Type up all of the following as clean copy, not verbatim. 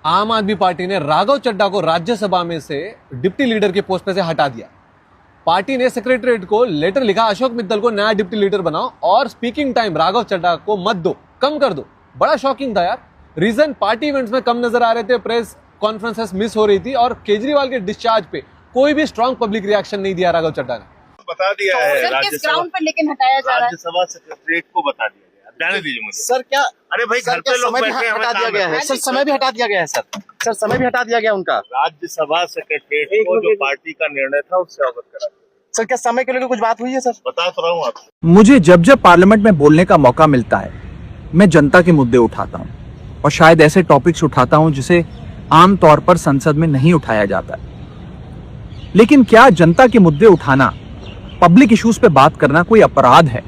आम आदमी पार्टी ने राघव चड्ढा को राज्यसभा में से डिप्टी लीडर के पोस्ट पे से हटा दिया। पार्टी ने सेक्रेटरीट को लेटर लिखा, अशोक मित्तल को नया डिप्टी लीडर बनाओ और स्पीकिंग टाइम राघव चड्ढा को मत दो, कम कर दो। बड़ा शॉकिंग था यार। रीजन पार्टी इवेंट्स में कम नजर आ रहे थे, प्रेस कॉन्फ्रेंसेस मिस हो रही थी और केजरीवाल के डिस्चार्ज पे कोई भी स्ट्रॉन्ग पब्लिक रिएक्शन नहीं दिया राघव चड्ढा ने। बता दिया है सर, किस ग्राउंड पर लेकिन हटाया जा रहा है? राज्यसभा सेक्रेटरीट को बता दिया गया। जाने दीजिए मुझे। सर क्या, अरे भाई घर पे लोग बैठे हैं, हटा दिया गया है सर, समय भी हटा दिया गया है सर, समय भी हटा दिया गया उनका। राज्यसभा सेक्रेटरीट को जो पार्टी का निर्णय था उससे अवगत करा। सर क्या समय को लेकर कुछ बात हुई है सर? बता तो रहा हूँ आपको। मुझे जब जब पार्लियामेंट में बोलने का मौका मिलता है मैं जनता के मुद्दे उठाता हूँ और शायद ऐसे टॉपिक्स उठाता हूँ जिसे आमतौर पर संसद में नहीं उठाया जाता है। लेकिन क्या जनता के मुद्दे उठाना, पब्लिक इश्यूज पे बात करना कोई अपराध है?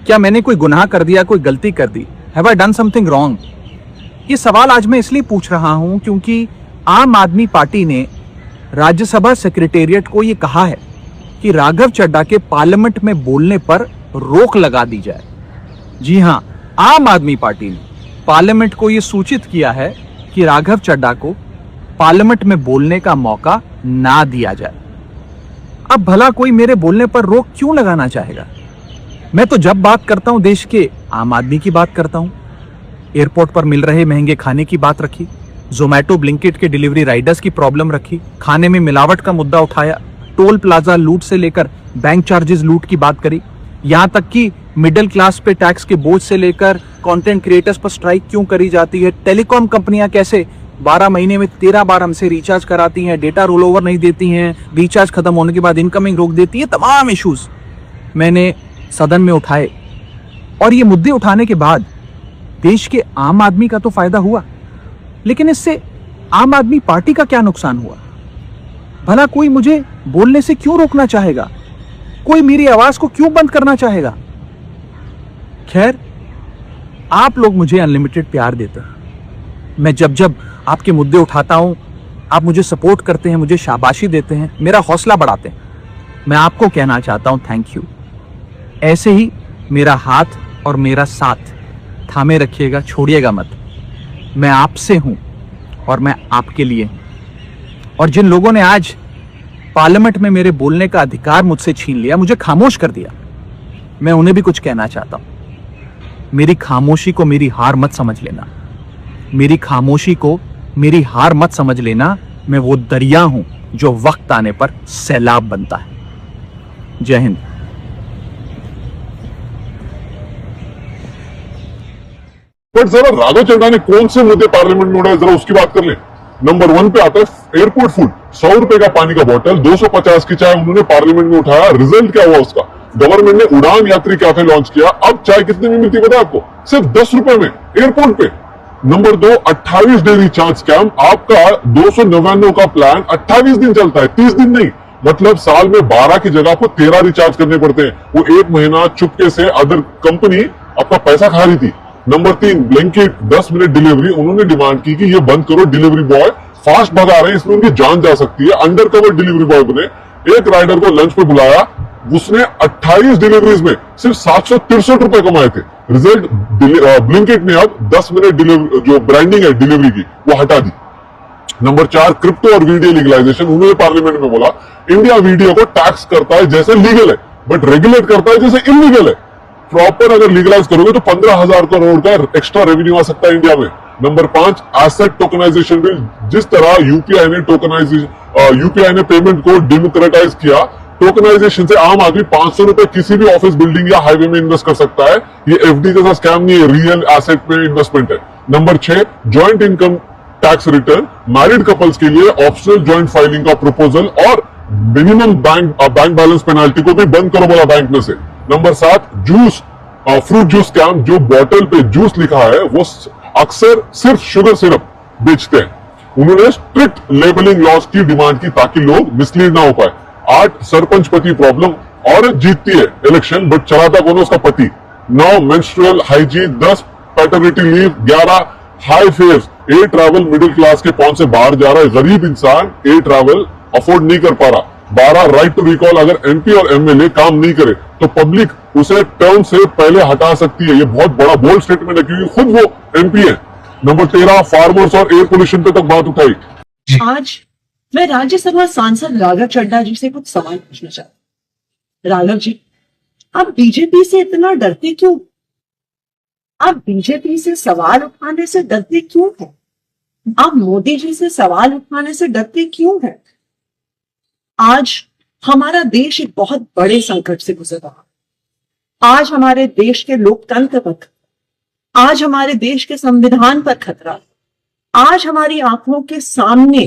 क्या मैंने कोई गुनाह कर दिया, कोई गलती कर दी? Have I done something wrong? ये सवाल आज मैं इसलिए पूछ रहा हूं क्योंकि आम आदमी पार्टी ने राज्यसभा सेक्रेटेरिएट को ये कहा है कि राघव चड्ढा के पार्लियामेंट में बोलने पर रोक लगा दी जाए। जी हां, आम आदमी पार्टी ने पार्लियामेंट को यह सूचित किया है कि राघव चड्ढा को पार्लियामेंट में बोलने का मौका ना दिया जाए। अब भला कोई मेरे बोलने पर रोक क्यों लगाना चाहेगा? मैं तो जब बात करता हूं देश के आम आदमी की बात करता हूं। एयरपोर्ट पर मिल रहे महंगे खाने की बात रखी, जोमैटो ब्लिंकिट के डिलीवरी राइडर्स की प्रॉब्लम रखी, खाने में मिलावट का मुद्दा उठाया, टोल प्लाजा लूट से लेकर बैंक चार्जेस लूट की बात करी, यहां तक कि मिडिल क्लास पे टैक्स के बोझ से लेकर कंटेंट क्रिएटर्स पर स्ट्राइक क्यों करी जाती है, टेलीकॉम कंपनियां कैसे 12 महीने में 13 बार हमसे रिचार्ज कराती हैं, डेटा रोल ओवर नहीं देती हैं, रिचार्ज खत्म होने के बाद इनकमिंग रोक देती है। तमाम इश्यूज मैंने सदन में उठाए और ये मुद्दे उठाने के बाद देश के आम आदमी का तो फायदा हुआ, लेकिन इससे आम आदमी पार्टी का क्या नुकसान हुआ? भला कोई मुझे बोलने से क्यों रोकना चाहेगा? कोई मेरी आवाज को क्यों बंद करना चाहेगा? खैर, आप लोग मुझे अनलिमिटेड प्यार देते हैं। मैं जब जब आपके मुद्दे उठाता हूं, आप मुझे सपोर्ट करते हैं, मुझे शाबाशी देते हैं, मेरा हौसला बढ़ाते हैं। मैं आपको कहना चाहता हूं थैंक यू। ऐसे ही मेरा हाथ और मेरा साथ थामे रखिएगा, छोड़िएगा मत। मैं आपसे हूं और मैं आपके लिए हूं। और जिन लोगों ने आज पार्लियामेंट में मेरे बोलने का अधिकार मुझसे छीन लिया, मुझे खामोश कर दिया, मैं उन्हें भी कुछ कहना चाहता हूं। मेरी खामोशी को मेरी हार मत समझ लेना। मेरी खामोशी को मेरी हार मत समझ लेना। मैं वो दरिया हूं जो वक्त आने पर सैलाब बनता है। जय हिंद। बट जरा राघव चड्ढा ने कौन से मुद्दे पार्लियामेंट में उठाए, जरा उसकी बात कर ले। नंबर 1 पे आता है एयरपोर्ट फूड। 100 रुपए का पानी का बोतल, 250 की चाय उन्होंने पार्लियामेंट में उठाया। रिजल्ट क्या हुआ उसका? गवर्नमेंट ने उड़ान यात्री कैफे लॉन्च किया। अब चाय कितने में मिलती है पता है आपको? सिर्फ 10 रुपए में एयरपोर्ट पे। Number 2, 28 day recharge scam. आपका 299 का प्लान 28 दिन चलता है, 30 दिन नहीं। मतलब साल में 12 की जगह आपको 13 रिचार्ज करने पड़ते हैं। वो 1 महीना चुपके से अदर कंपनी अपना पैसा खा रही थी। Number 3, Blinkit 10 minute delivery. उन्होंने डिमांड की कि ये बंद करो, डिलीवरी बॉय फास्ट भगा रहे हैं, इसमें उनकी जान जा सकती है। अंडर कवर डिलीवरी बॉय बने। एक राइडर को लंच पे बुलाया, उसने 28 डिलीवरीज में सिर्फ 763 रुपए कमाए थे। रिजल्ट, ब्लिंकिट ने अब 10 मिनट डिलीवरी जो ब्रांडिंग है डिलीवरी की वो हटा दी। नंबर 4, क्रिप्टो और वीडियो लीगलाइजेशन। उन्होंने पार्लियामेंट में बोला इंडिया वीडियो को टैक्स करता है जैसे लीगल है, बट रेगुलेट करता है जैसे इलीगल है। प्रॉपर अगर लीगलाइज करोगे तो 15,000 करोड़ का एक्स्ट्रा रेवेन्यू आ सकता है इंडिया में। Number 5, asset tokenization bill. जिस तरह यूपीआई ने पेमेंट को डेमोक्रेटाइज किया, टोकनाइजेशन से आम आदमी 500 रुपए किसी भी ऑफिस बिल्डिंग या हाईवे में इन्वेस्ट कर सकता है। ये एफडी जैसा स्कैम नहीं है, रियल एसेट पे इन्वेस्टमेंट है। Number 6, joint income tax return. Married couples के लिए ऑप्शनल ज्वाइंट फाइलिंग का प्रपोजल और मिनिमम बैंक बैलेंस पेनाल्टी को भी बंद करो बोला बैंक में से। Number 7, juice fruit juice scam. जो बॉटल पे जूस लिखा है वो अक्सर सिर्फ शुगर सिरप बेचते हैं। उन्होंने स्ट्रिक्ट लेबलिंग लॉज की डिमांड की ताकि लोग मिसलीड ना हो पाए। 8, सरपंच पति प्रॉब्लम। औरत जीतती है इलेक्शन बट चलाता कौन है? उसका पति। 9, menstrual hygiene. 10, paternity leave. 11, high fares. Air travel middle class के पहुंच से बाहर जा रहा है। गरीब इंसान एयर ट्रैवल अफोर्ड नहीं कर पा रहा। 12, राइट टू रिकॉल। अगर एमपी और एमएलए काम नहीं करे तो पब्लिक उसे टर्म से पहले हटा सकती है। ये बहुत बड़ा बोल्ड स्टेटमेंट है क्योंकि खुद वो एमपी है। नंबर 13 फार्मर्स और एयर पोल्यूशन पे तक बात उठाई। आज मैं राज्यसभा सांसद राघव चड्ढा जी से कुछ सवाल पूछना चाहती हूँ। राघव जी, आप बीजेपी से इतना डरते क्यों? आप बीजेपी से सवाल उठाने से डरते क्यों हैं? आप मोदी जी से सवाल उठाने से डरते क्यों हैं? आज हमारा देश एक बहुत बड़े संकट से गुजर रहा है। आज हमारे देश के लोकतंत्र पर, आज हमारे देश के संविधान पर खतरा है। आज हमारी आंखों के सामने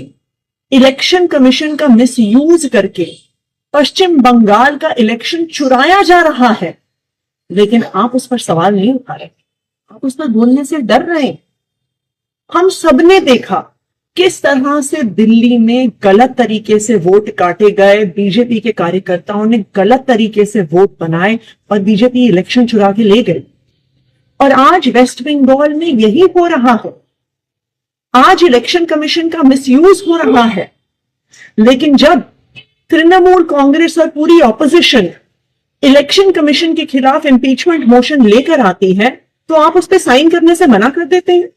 इलेक्शन कमीशन का मिसयूज करके पश्चिम बंगाल का इलेक्शन चुराया जा रहा है, लेकिन आप उस पर सवाल नहीं उठा रहे, आप उस पर बोलने से डर रहे हैं। हम सबने देखा किस तरह से दिल्ली में गलत तरीके से वोट काटे गए, बीजेपी के कार्यकर्ताओं ने गलत तरीके से वोट बनाए और बीजेपी इलेक्शन चुरा के ले गई। और आज वेस्ट बंगाल में यही हो रहा है। आज इलेक्शन कमीशन का मिसयूज हो रहा है, लेकिन जब तृणमूल कांग्रेस और पूरी ऑपोजिशन इलेक्शन कमीशन के खिलाफ इंपीचमेंट मोशन लेकर आती है तो आप उस पर साइन करने से मना कर देते हैं।